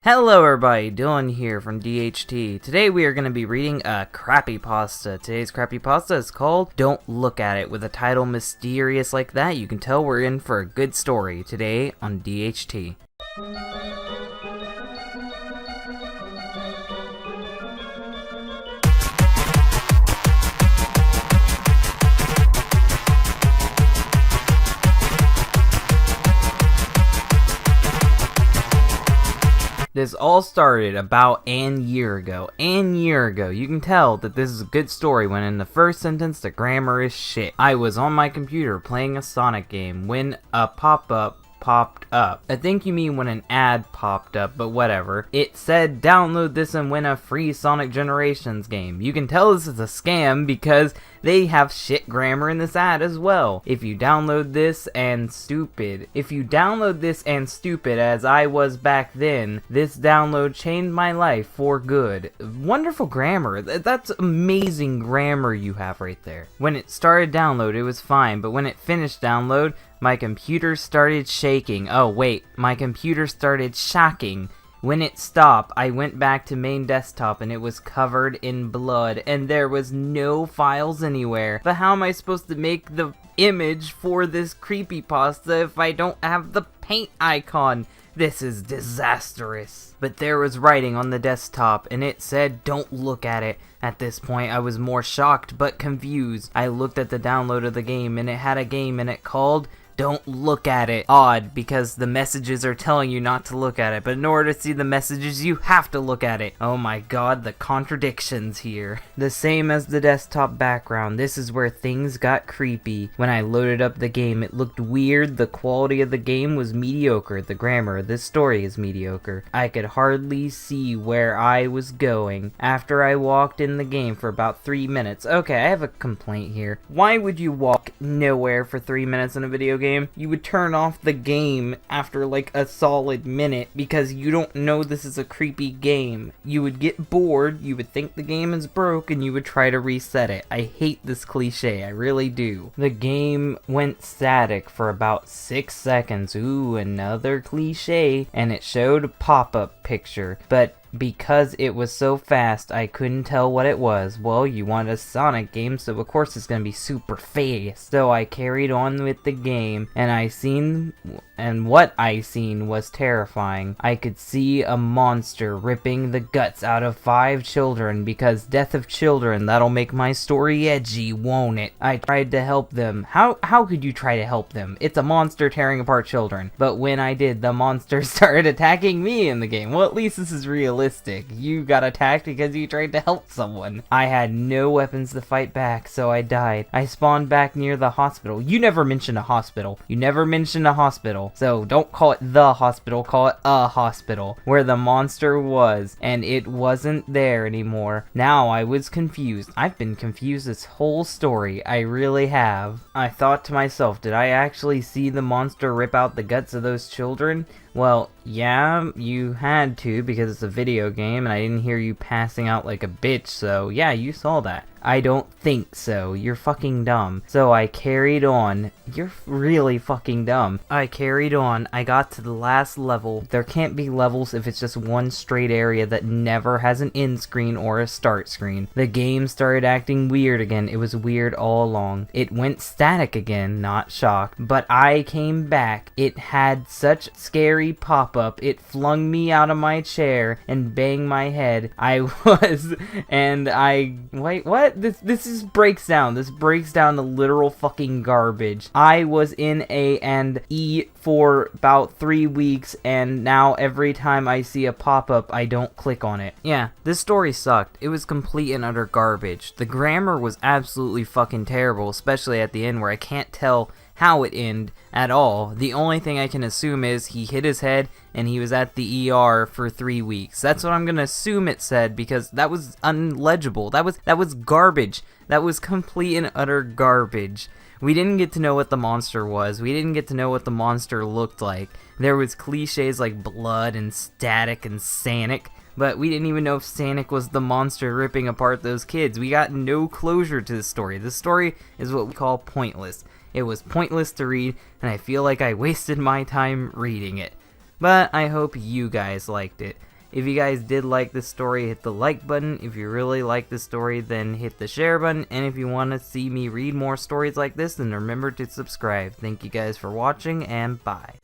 Hello everybody, Dylan here from DHT. Today we are going to be reading a Crappypasta. Today's Crappypasta is called Don't Look At It. With a title mysterious like that, you can tell we're in for a good story today on DHT. This all started about an year ago. You can tell that this is a good story when in the first sentence the grammar is shit. I was on my computer playing a Sonic game when a pop-up popped up. I think you mean when an ad popped up, but whatever. It said download this and win a free Sonic Generations game. You can tell this is a scam because they have shit grammar in this ad as well. If you download this and stupid as I was back then, this download changed my life for good. Wonderful grammar. That's amazing grammar you have right there. When it started download, it was fine, but when it finished download, my computer started shaking. Oh wait, my computer started shocking. When it stopped, I went back to main desktop and it was covered in blood and there was no files anywhere. But how am I supposed to make the image for this creepypasta if I don't have the paint icon? This is disastrous. But there was writing on the desktop and it said don't look at it. At this point I was more shocked but confused. I looked at the download of the game and it had a game in it called Don't Look At It. Odd, because the messages are telling you not to look at it, but in order to see the messages, you have to look at it. Oh my god, the contradictions here. The same as the desktop background, this is where things got creepy. When I loaded up the game, it looked weird, the quality of the game was mediocre, the grammar of this story is mediocre. I could hardly see where I was going. After I walked in the game for about 3 minutes. Okay, I have a complaint here. Why would you walk nowhere for 3 minutes in a video game? You would turn off the game after like a solid minute because you don't know this is a creepy game. You would get bored, you would think the game is broke, and you would try to reset it. I hate this cliche, I really do. The game went static for about 6 seconds. Ooh, another cliche. And it showed a pop-up picture, but because it was so fast, I couldn't tell what it was. Well, you want a Sonic game, so of course it's gonna be super fast. So I carried on with the game, and what I seen was terrifying. I could see a monster ripping the guts out of 5 children, because death of children, that'll make my story edgy, won't it? I tried to help them. How could you try to help them? It's a monster tearing apart children. But when I did, the monster started attacking me in the game. Well, at least this is realistic. You got attacked because you tried to help someone. I had no weapons to fight back, so I died. I spawned back near the hospital. You never mentioned a hospital. So don't call it the hospital, call it a hospital, where the monster was, and it wasn't there anymore. Now I was confused. I've been confused this whole story. I really have. I thought to myself, did I actually see the monster rip out the guts of those children? Well, yeah, you had to because it's a video game and I didn't hear you passing out like a bitch, so yeah, you saw that. I don't think so. You're fucking dumb. So I carried on. You're really fucking dumb. I carried on. I got to the last level. There can't be levels if it's just one straight area that never has an end screen or a start screen. The game started acting weird again. It was weird all along. It went static again, not shocked. But I came back. It had such scary pop-up. It flung me out of my chair and banged my head. Wait, what? This breaks down. This breaks down to literal fucking garbage. I was in A and E for about 3 weeks, and now every time I see a pop-up, I don't click on it. Yeah, this story sucked. It was complete and utter garbage. The grammar was absolutely fucking terrible, especially at the end where I can't tell how it ended at all. The only thing I can assume is he hit his head and he was at the ER for 3 weeks. That's what I'm gonna assume it said because that was unlegible. That was garbage. That was complete and utter garbage. We didn't get to know what the monster was. We didn't get to know what the monster looked like. There was cliches like blood and static and Sonic, but we didn't even know if Sonic was the monster ripping apart those kids. We got no closure to this story. This story is what we call pointless. It was pointless to read, and I feel like I wasted my time reading it. But I hope you guys liked it. If you guys did like this story, hit the like button. If you really like this story, then hit the share button. And if you want to see me read more stories like this, then remember to subscribe. Thank you guys for watching, and bye.